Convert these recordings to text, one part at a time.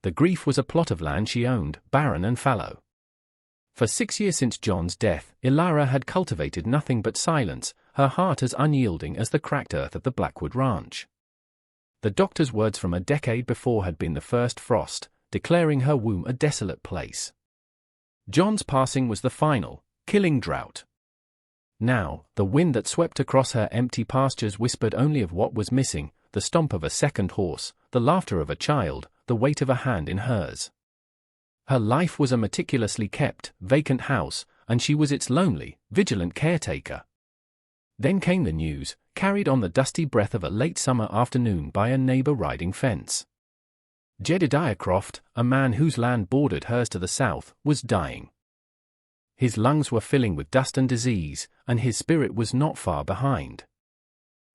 The grief was a plot of land she owned, barren and fallow. For 6 years since John's death, Ilara had cultivated nothing but silence, her heart as unyielding as the cracked earth of the Blackwood Ranch. The doctor's words from a decade before had been the first frost, declaring her womb a desolate place. John's passing was the final, killing drought. Now, the wind that swept across her empty pastures whispered only of what was missing: the stomp of a second horse, the laughter of a child, the weight of a hand in hers. Her life was a meticulously kept, vacant house, and she was its lonely, vigilant caretaker. Then came the news, carried on the dusty breath of a late summer afternoon by a neighbor riding fence. Jedediah Croft, a man whose land bordered hers to the south, was dying. His lungs were filling with dust and disease, and his spirit was not far behind.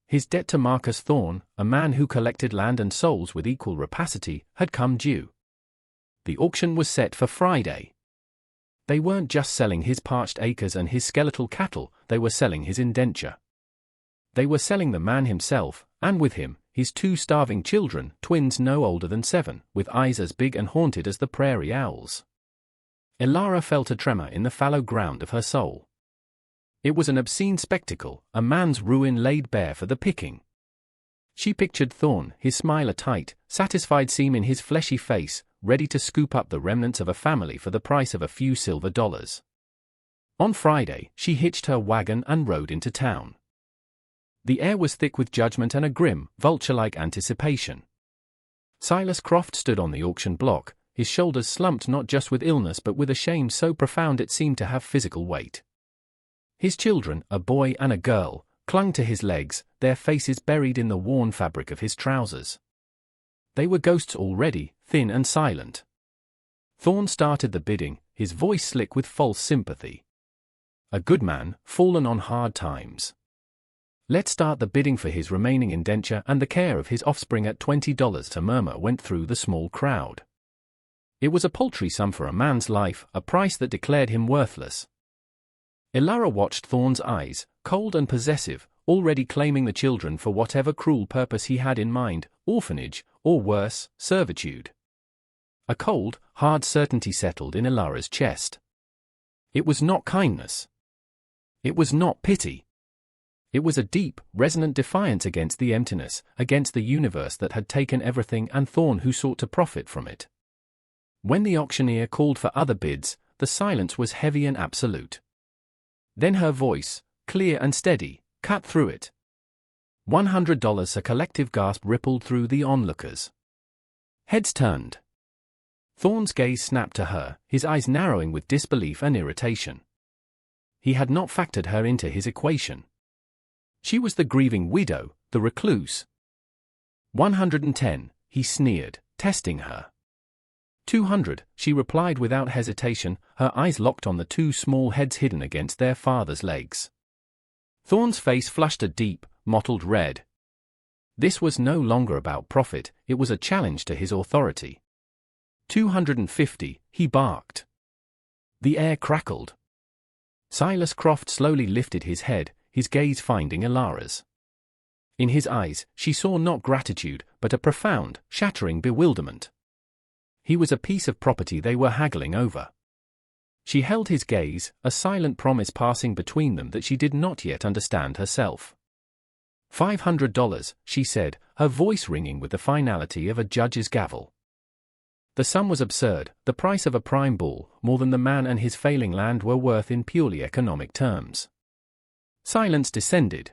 His debt to Marcus Thorne, a man who collected land and souls with equal rapacity, had come due. The auction was set for Friday. They weren't just selling his parched acres and his skeletal cattle, they were selling his indenture. They were selling the man himself, and with him, his 2 starving children, twins no older than 7, with eyes as big and haunted as the prairie owls. Ilara felt a tremor in the fallow ground of her soul. It was an obscene spectacle, a man's ruin laid bare for the picking. She pictured Thorne, his smile a tight, satisfied seam in his fleshy face, ready to scoop up the remnants of a family for the price of a few silver dollars. On Friday, she hitched her wagon and rode into town. The air was thick with judgment and a grim, vulture-like anticipation. Silas Croft stood on the auction block, his shoulders slumped not just with illness but with a shame so profound it seemed to have physical weight. His children, a boy and a girl, clung to his legs, their faces buried in the worn fabric of his trousers. They were ghosts already, thin and silent. Thorne started the bidding, his voice slick with false sympathy. A good man, fallen on hard times. Let's start the bidding for his remaining indenture and the care of his offspring at $20. A murmur went through the small crowd. It was a paltry sum for a man's life, a price that declared him worthless. Ilara watched Thorne's eyes, cold and possessive, already claiming the children for whatever cruel purpose he had in mind, orphanage, or worse, servitude. A cold, hard certainty settled in Ilara's chest. It was not kindness. It was not pity. It was a deep, resonant defiance against the emptiness, against the universe that had taken everything and Thorne who sought to profit from it. When the auctioneer called for other bids, the silence was heavy and absolute. Then her voice, clear and steady, cut through it. $100. A collective gasp rippled through the onlookers. Heads turned. Thorne's gaze snapped to her, his eyes narrowing with disbelief and irritation. He had not factored her into his equation. She was the grieving widow, the recluse. 110, he sneered, testing her. 200, she replied without hesitation, her eyes locked on the 2 small heads hidden against their father's legs. Thorne's face flushed a deep, mottled red. This was no longer about profit, it was a challenge to his authority. 250, he barked. The air crackled. Silas Croft slowly lifted his head, his gaze finding Ilara's. In his eyes, she saw not gratitude, but a profound, shattering bewilderment. He was a piece of property they were haggling over. She held his gaze, a silent promise passing between them that she did not yet understand herself. $500, she said, her voice ringing with the finality of a judge's gavel. The sum was absurd, the price of a prime bull, more than the man and his failing land were worth in purely economic terms. Silence descended.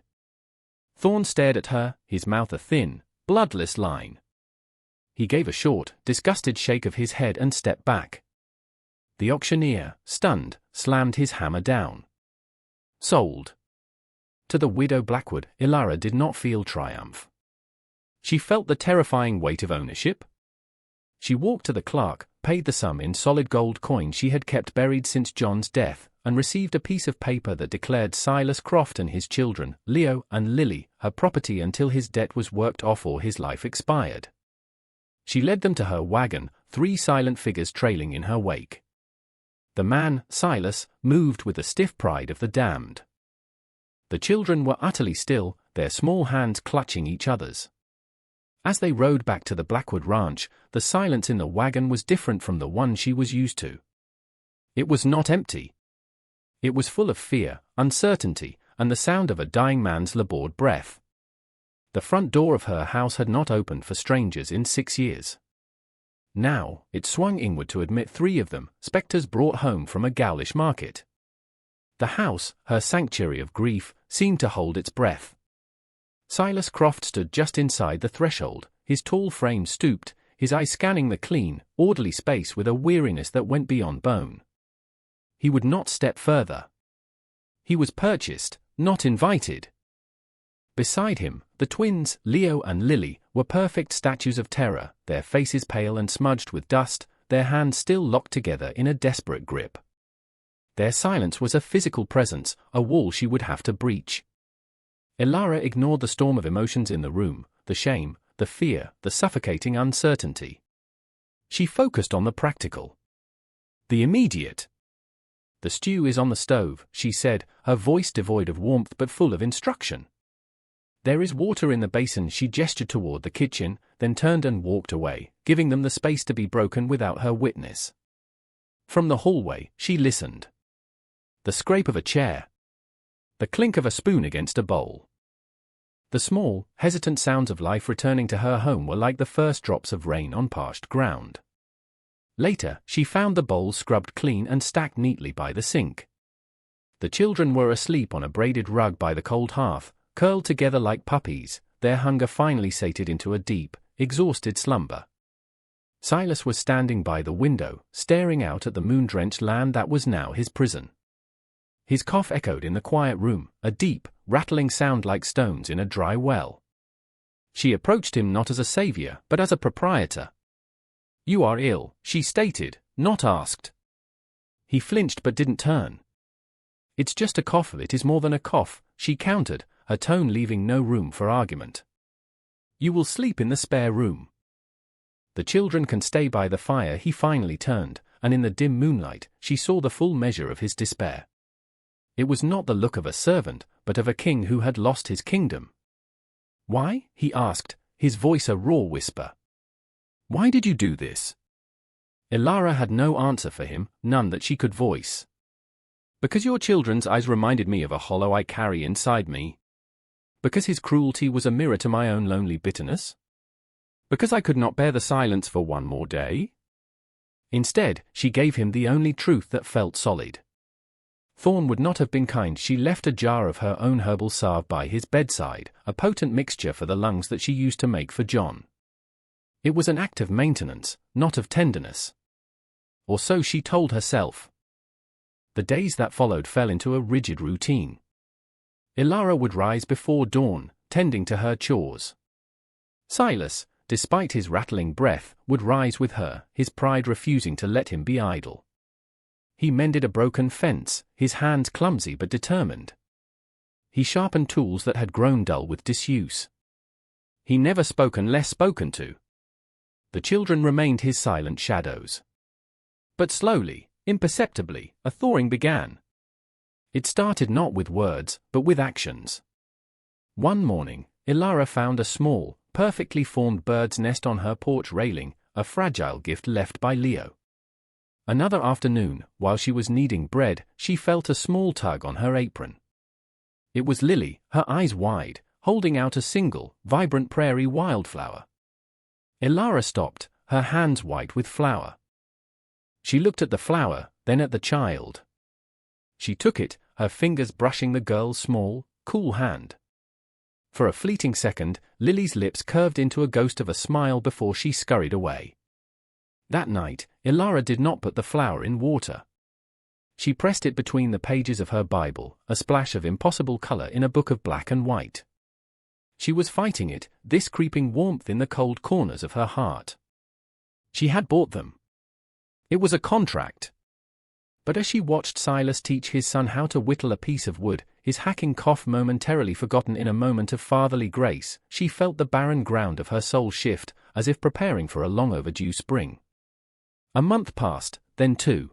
Thorne stared at her, his mouth a thin, bloodless line. He gave a short, disgusted shake of his head and stepped back. The auctioneer, stunned, slammed his hammer down. Sold. To the widow Blackwood, Ilara did not feel triumph. She felt the terrifying weight of ownership. She walked to the clerk, paid the sum in solid gold coin she had kept buried since John's death, and received a piece of paper that declared Silas Croft and his children, Leo and Lily, her property until his debt was worked off or his life expired. She led them to her wagon, 3 silent figures trailing in her wake. The man, Silas, moved with the stiff pride of the damned. The children were utterly still, their small hands clutching each other's. As they rode back to the Blackwood Ranch, the silence in the wagon was different from the one she was used to. It was not empty. It was full of fear, uncertainty, and the sound of a dying man's labored breath. The front door of her house had not opened for strangers in 6 years. Now, it swung inward to admit 3 of them, spectres brought home from a Gaulish market. The house, her sanctuary of grief, seemed to hold its breath. Silas Croft stood just inside the threshold, his tall frame stooped, his eyes scanning the clean, orderly space with a weariness that went beyond bone. He would not step further. He was purchased, not invited. Beside him, the twins, Leo and Lily, were perfect statues of terror, their faces pale and smudged with dust, their hands still locked together in a desperate grip. Their silence was a physical presence, a wall she would have to breach. Ilara ignored the storm of emotions in the room, the shame, the fear, the suffocating uncertainty. She focused on the practical. The immediate. "The stew is on the stove," she said, her voice devoid of warmth but full of instruction. "There is water in the basin." She gestured toward the kitchen, then turned and walked away, giving them the space to be broken without her witness. From the hallway, she listened. The scrape of a chair. The clink of a spoon against a bowl. The small, hesitant sounds of life returning to her home were like the first drops of rain on parched ground. Later, she found the bowls scrubbed clean and stacked neatly by the sink. The children were asleep on a braided rug by the cold hearth, curled together like puppies, their hunger finally sated into a deep, exhausted slumber. Silas was standing by the window, staring out at the moon-drenched land that was now his prison. His cough echoed in the quiet room, a deep, rattling sound like stones in a dry well. She approached him not as a savior, but as a proprietor. "You are ill," she stated, not asked. He flinched but didn't turn. "It's just a cough. It is more than a cough," she countered, her tone leaving no room for argument. "You will sleep in the spare room. The children can stay by the fire." He finally turned, and in the dim moonlight, she saw the full measure of his despair. It was not the look of a servant, but of a king who had lost his kingdom. "Why?" he asked, his voice a raw whisper. "Why did you do this?" Ilara had no answer for him, none that she could voice. "Because your children's eyes reminded me of a hollow I carry inside me. Because his cruelty was a mirror to my own lonely bitterness. Because I could not bear the silence for one more day." Instead, she gave him the only truth that felt solid. Thorne would not have been kind. She left a jar of her own herbal salve by his bedside, a potent mixture for the lungs that she used to make for John. It was an act of maintenance, not of tenderness. Or so she told herself. The days that followed fell into a rigid routine. Ilara would rise before dawn, tending to her chores. Silas, despite his rattling breath, would rise with her, his pride refusing to let him be idle. He mended a broken fence, his hands clumsy but determined. He sharpened tools that had grown dull with disuse. He never spoke unless spoken to. The children remained his silent shadows. But slowly, imperceptibly, a thawing began. It started not with words, but with actions. One morning, Ilara found a small, perfectly formed bird's nest on her porch railing, a fragile gift left by Leo. Another afternoon, while she was kneading bread, she felt a small tug on her apron. It was Lily, her eyes wide, holding out a single, vibrant prairie wildflower. Ilara stopped, her hands white with flour. She looked at the flower, then at the child. She took it, her fingers brushing the girl's small, cool hand. For a fleeting second, Lily's lips curved into a ghost of a smile before she scurried away. That night, Ilara did not put the flower in water. She pressed it between the pages of her Bible, a splash of impossible color in a book of black and white. She was fighting it, this creeping warmth in the cold corners of her heart. She had bought them. It was a contract. But as she watched Silas teach his son how to whittle a piece of wood, his hacking cough momentarily forgotten in a moment of fatherly grace, she felt the barren ground of her soul shift, as if preparing for a long-overdue spring. A month passed, then 2.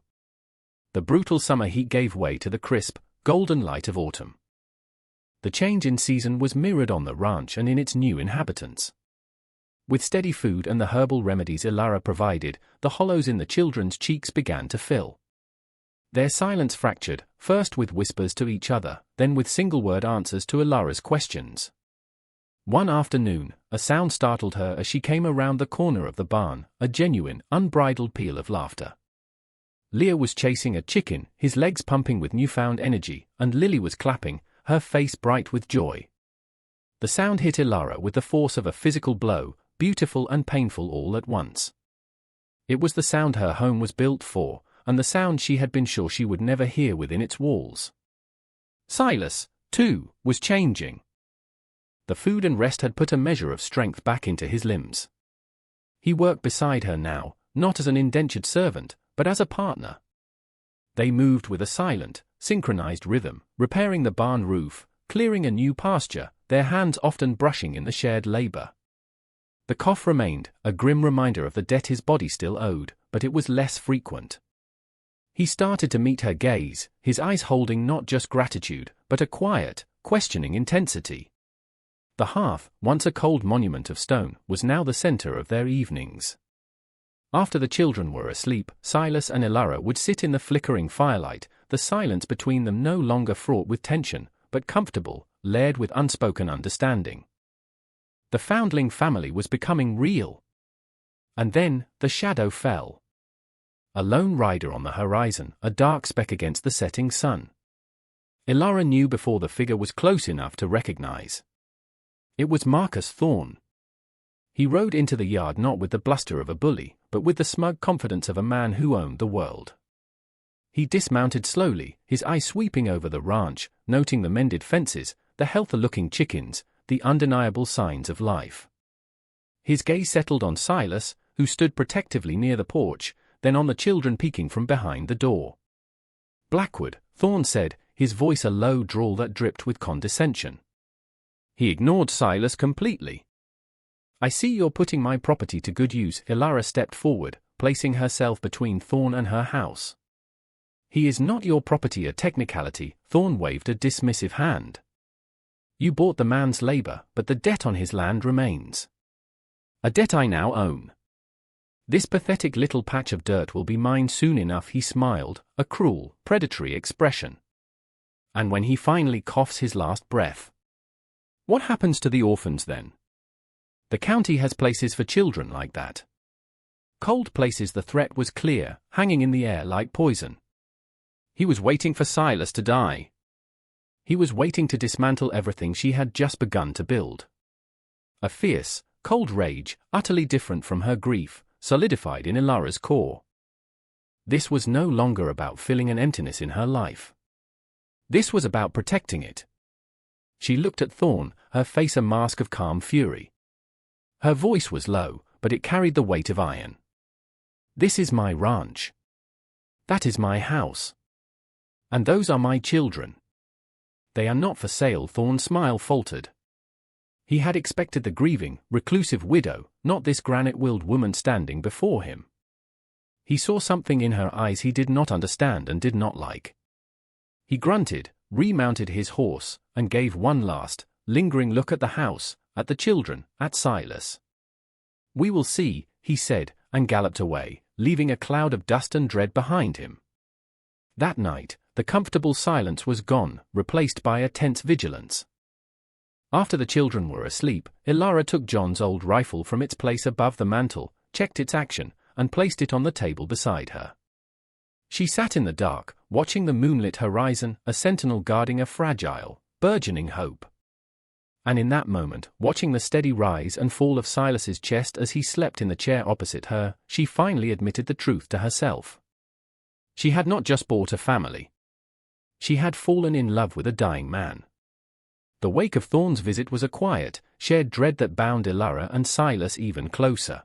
The brutal summer heat gave way to the crisp, golden light of autumn. The change in season was mirrored on the ranch and in its new inhabitants. With steady food and the herbal remedies Ilara provided, the hollows in the children's cheeks began to fill. Their silence fractured, first with whispers to each other, then with single-word answers to Ilara's questions. One afternoon, a sound startled her as she came around the corner of the barn, a genuine, unbridled peal of laughter. Leah was chasing a chicken, his legs pumping with newfound energy, and Lily was clapping, her face bright with joy. The sound hit Ilara with the force of a physical blow, beautiful and painful all at once. It was the sound her home was built for, and the sound she had been sure she would never hear within its walls. Silas, too, was changing. The food and rest had put a measure of strength back into his limbs. He worked beside her now, not as an indentured servant, but as a partner. They moved with a silent, synchronized rhythm, repairing the barn roof, clearing a new pasture, their hands often brushing in the shared labor. The cough remained, a grim reminder of the debt his body still owed, but it was less frequent. He started to meet her gaze, his eyes holding not just gratitude, but a quiet, questioning intensity. The hearth, once a cold monument of stone, was now the center of their evenings. After the children were asleep, Silas and Ilara would sit in the flickering firelight, the silence between them no longer fraught with tension, but comfortable, layered with unspoken understanding. The foundling family was becoming real. And then, the shadow fell. A lone rider on the horizon, a dark speck against the setting sun. Ilara knew before the figure was close enough to recognize. It was Marcus Thorne. He rode into the yard not with the bluster of a bully, but with the smug confidence of a man who owned the world. He dismounted slowly, his eye sweeping over the ranch, noting the mended fences, the healthy-looking chickens, the undeniable signs of life. His gaze settled on Silas, who stood protectively near the porch, then on the children peeking from behind the door. "Blackwood," Thorne said, his voice a low drawl that dripped with condescension. He ignored Silas completely. "I see you're putting my property to good use." Ilara stepped forward, placing herself between Thorne and her house. "He is not your property, a technicality," Thorne waved a dismissive hand. "You bought the man's labor, but the debt on his land remains. A debt I now own. This pathetic little patch of dirt will be mine soon enough." He smiled, a cruel, predatory expression. "And when he finally coughs his last breath, what happens to the orphans then? The county has places for children like that. Cold places." The threat was clear, hanging in the air like poison. He was waiting for Silas to die. He was waiting to dismantle everything she had just begun to build. A fierce, cold rage, utterly different from her grief, solidified in Ilara's core. This was no longer about filling an emptiness in her life. This was about protecting it. She looked at Thorne, her face a mask of calm fury. Her voice was low, but it carried the weight of iron. "This is my ranch. That is my house. And those are my children. They are not for sale." Thorne's smile faltered. He had expected the grieving, reclusive widow, not this granite-willed woman standing before him. He saw something in her eyes he did not understand and did not like. He grunted, remounted his horse, and gave one last, lingering look at the house, at the children, at Silas. "We will see," he said, and galloped away, leaving a cloud of dust and dread behind him. That night, the comfortable silence was gone, replaced by a tense vigilance. After the children were asleep, Ilara took John's old rifle from its place above the mantel, checked its action, and placed it on the table beside her. She sat in the dark, watching the moonlit horizon, a sentinel guarding a fragile, burgeoning hope. And in that moment, watching the steady rise and fall of Silas's chest as he slept in the chair opposite her, she finally admitted the truth to herself. She had not just bought a family. She had fallen in love with a dying man. The wake of Thorne's visit was a quiet, shared dread that bound Ilara and Silas even closer.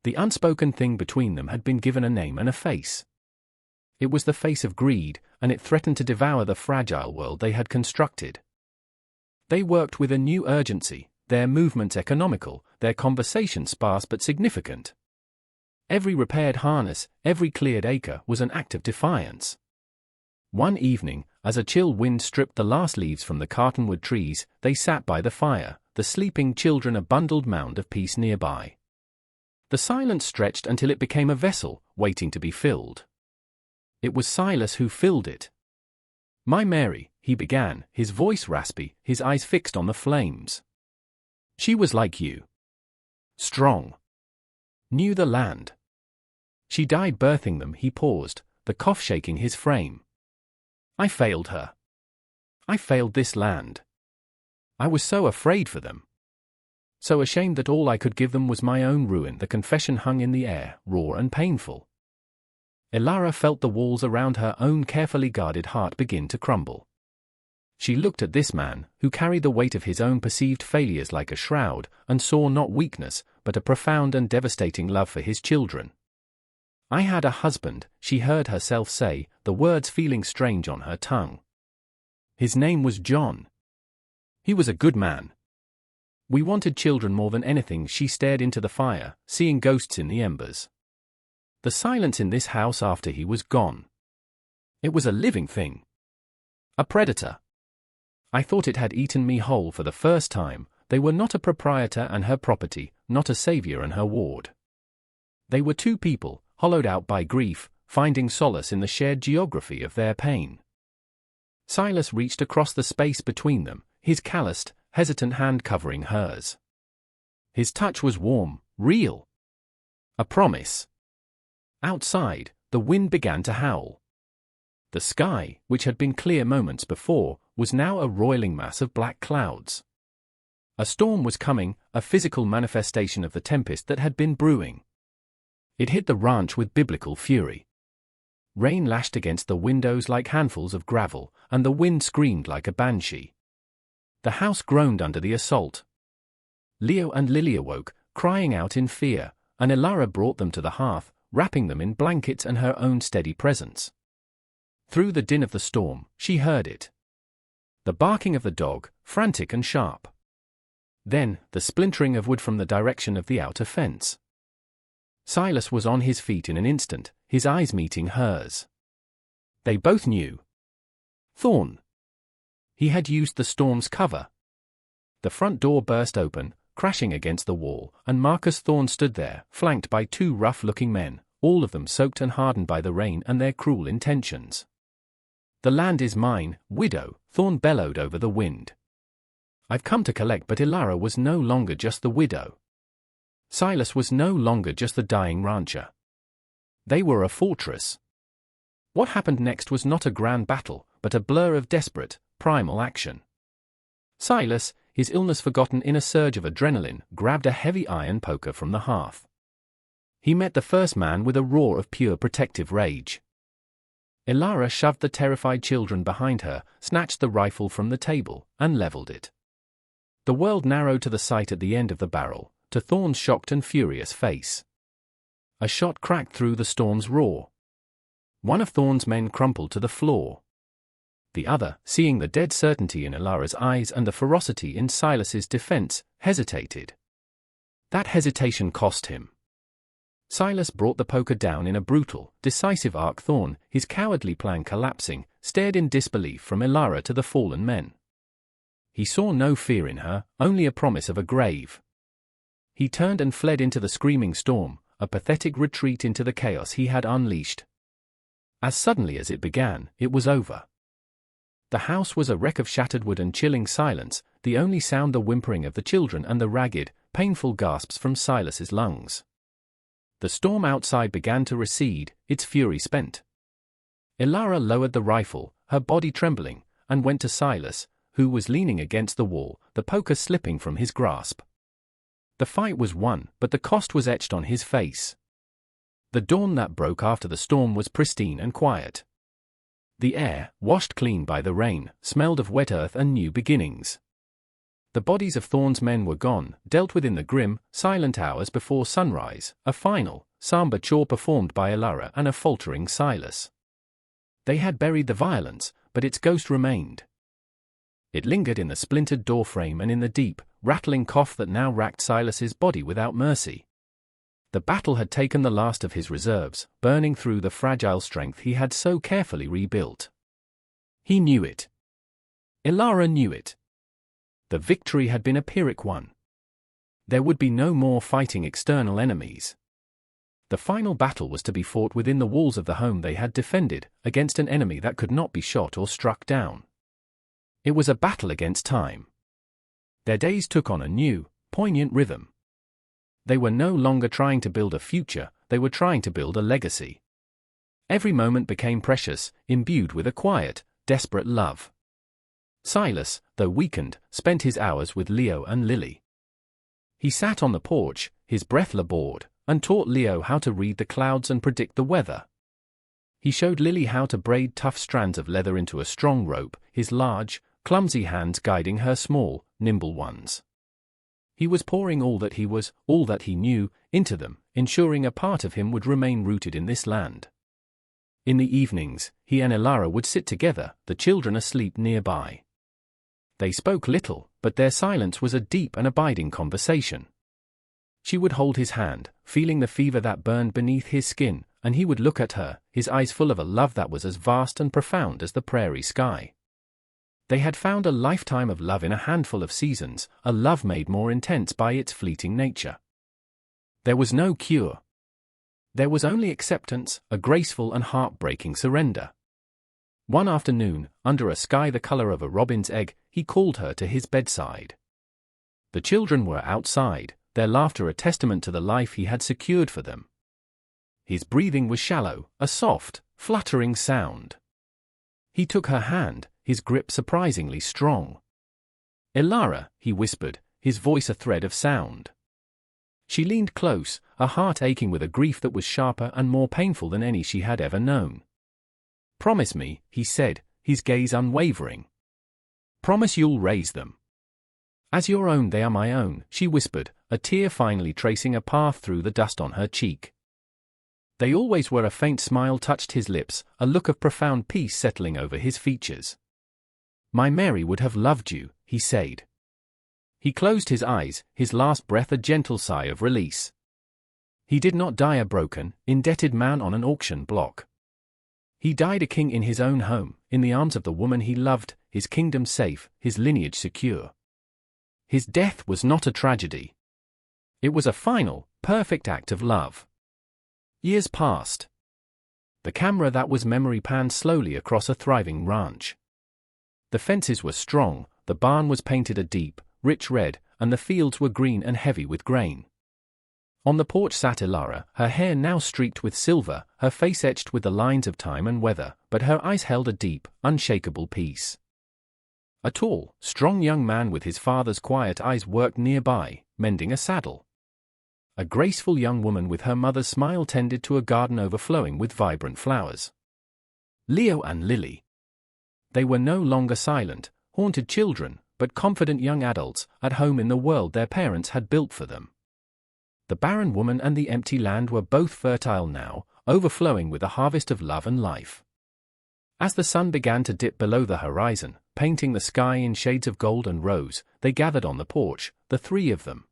The unspoken thing between them had been given a name and a face. It was the face of greed, and it threatened to devour the fragile world they had constructed. They worked with a new urgency, their movements economical, their conversation sparse but significant. Every repaired harness, every cleared acre was an act of defiance. One evening, as a chill wind stripped the last leaves from the cottonwood trees, they sat by the fire, the sleeping children a bundled mound of peace nearby. The silence stretched until it became a vessel, waiting to be filled. It was Silas who filled it. "My Mary," he began, his voice raspy, his eyes fixed on the flames. "She was like you. Strong. Knew the land. She died birthing them." He paused, the cough shaking his frame. "I failed her. I failed this land. I was so afraid for them. So ashamed that all I could give them was my own ruin." The confession hung in the air, raw and painful. Elara felt the walls around her own carefully guarded heart begin to crumble. She looked at this man, who carried the weight of his own perceived failures like a shroud, and saw not weakness, but a profound and devastating love for his children. "I had a husband," she heard herself say, the words feeling strange on her tongue. "His name was John. He was a good man. We wanted children more than anything." She stared into the fire, seeing ghosts in the embers. The silence in this house after he was gone. It was a living thing. A predator. I thought it had eaten me whole for the first time. They were not a proprietor and her property, not a savior and her ward. They were two people, hollowed out by grief, finding solace in the shared geography of their pain. Silas reached across the space between them, his calloused, hesitant hand covering hers. His touch was warm, real. A promise. Outside, the wind began to howl. The sky, which had been clear moments before, was now a roiling mass of black clouds. A storm was coming, a physical manifestation of the tempest that had been brewing. It hit the ranch with biblical fury. Rain lashed against the windows like handfuls of gravel, and the wind screamed like a banshee. The house groaned under the assault. Leo and Lily awoke, crying out in fear, and Elara brought them to the hearth, wrapping them in blankets and her own steady presence. Through the din of the storm, she heard it. The barking of the dog, frantic and sharp. Then, the splintering of wood from the direction of the outer fence. Silas was on his feet in an instant, his eyes meeting hers. They both knew. Thorne. He had used the storm's cover. The front door burst open, crashing against the wall, and Marcus Thorne stood there, flanked by two rough-looking men, all of them soaked and hardened by the rain and their cruel intentions. "The land is mine, widow," Thorne bellowed over the wind. "I've come to collect." But Elara was no longer just the widow. Silas was no longer just the dying rancher. They were a fortress. What happened next was not a grand battle, but a blur of desperate, primal action. Silas, his illness forgotten in a surge of adrenaline, grabbed a heavy iron poker from the hearth. He met the first man with a roar of pure protective rage. Elara shoved the terrified children behind her, snatched the rifle from the table, and leveled it. The world narrowed to the sight at the end of the barrel, to Thorne's shocked and furious face. A shot cracked through the storm's roar. One of Thorne's men crumpled to the floor. The other, seeing the dead certainty in Elara's eyes and the ferocity in Silas's defense, hesitated. That hesitation cost him. Silas brought the poker down in a brutal, decisive arc. Thorne, his cowardly plan collapsing, stared in disbelief from Elara to the fallen men. He saw no fear in her, only a promise of a grave. He turned and fled into the screaming storm, a pathetic retreat into the chaos he had unleashed. As suddenly as it began, it was over. The house was a wreck of shattered wood and chilling silence, the only sound the whimpering of the children and the ragged, painful gasps from Silas's lungs. The storm outside began to recede, its fury spent. Elara lowered the rifle, her body trembling, and went to Silas, who was leaning against the wall, the poker slipping from his grasp. The fight was won, but the cost was etched on his face. The dawn that broke after the storm was pristine and quiet. The air, washed clean by the rain, smelled of wet earth and new beginnings. The bodies of Thorne's men were gone, dealt with in the grim, silent hours before sunrise, a final, somber chore performed by Elara and a faltering Silas. They had buried the violence, but its ghost remained. It lingered in the splintered doorframe and in the deep, rattling cough that now racked Silas's body without mercy. The battle had taken the last of his reserves, burning through the fragile strength he had so carefully rebuilt. He knew it. Elara knew it. The victory had been a Pyrrhic one. There would be no more fighting external enemies. The final battle was to be fought within the walls of the home they had defended, against an enemy that could not be shot or struck down. It was a battle against time. Their days took on a new, poignant rhythm. They were no longer trying to build a future, they were trying to build a legacy. Every moment became precious, imbued with a quiet, desperate love. Silas, though weakened, spent his hours with Leo and Lily. He sat on the porch, his breath labored, and taught Leo how to read the clouds and predict the weather. He showed Lily how to braid tough strands of leather into a strong rope, his large, clumsy hands guiding her small, nimble ones. He was pouring all that he was, all that he knew, into them, ensuring a part of him would remain rooted in this land. In the evenings, he and Elara would sit together, the children asleep nearby. They spoke little, but their silence was a deep and abiding conversation. She would hold his hand, feeling the fever that burned beneath his skin, and he would look at her, his eyes full of a love that was as vast and profound as the prairie sky. They had found a lifetime of love in a handful of seasons, a love made more intense by its fleeting nature. There was no cure. There was only acceptance, a graceful and heartbreaking surrender. One afternoon, under a sky the color of a robin's egg, he called her to his bedside. The children were outside, their laughter a testament to the life he had secured for them. His breathing was shallow, a soft, fluttering sound. He took her hand, his grip surprisingly strong. "Elara," he whispered, his voice a thread of sound. She leaned close, her heart aching with a grief that was sharper and more painful than any she had ever known. "Promise me," he said, his gaze unwavering. "Promise you'll raise them." "As your own they are my own," she whispered, a tear finally tracing a path through the dust on her cheek. They always were. A faint smile touched his lips, a look of profound peace settling over his features. "My Mary would have loved you," he said. He closed his eyes, his last breath a gentle sigh of release. He did not die a broken, indebted man on an auction block. He died a king in his own home, in the arms of the woman he loved, his kingdom safe, his lineage secure. His death was not a tragedy. It was a final, perfect act of love. Years passed. The camera that was memory panned slowly across a thriving ranch. The fences were strong, the barn was painted a deep, rich red, and the fields were green and heavy with grain. On the porch sat Elara, her hair now streaked with silver, her face etched with the lines of time and weather, but her eyes held a deep, unshakable peace. A tall, strong young man with his father's quiet eyes worked nearby, mending a saddle. A graceful young woman with her mother's smile tended to a garden overflowing with vibrant flowers. Leo and Lily. They were no longer silent, haunted children, but confident young adults, at home in the world their parents had built for them. The barren woman and the empty land were both fertile now, overflowing with a harvest of love and life. As the sun began to dip below the horizon, painting the sky in shades of gold and rose, they gathered on the porch, the three of them.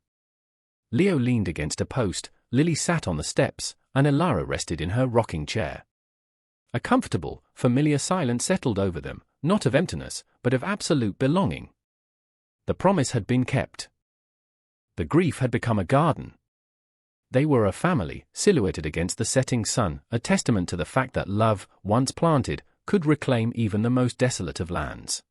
Leo leaned against a post, Lily sat on the steps, and Elara rested in her rocking chair. A comfortable, familiar silence settled over them, not of emptiness, but of absolute belonging. The promise had been kept. The grief had become a garden. They were a family, silhouetted against the setting sun, a testament to the fact that love, once planted, could reclaim even the most desolate of lands.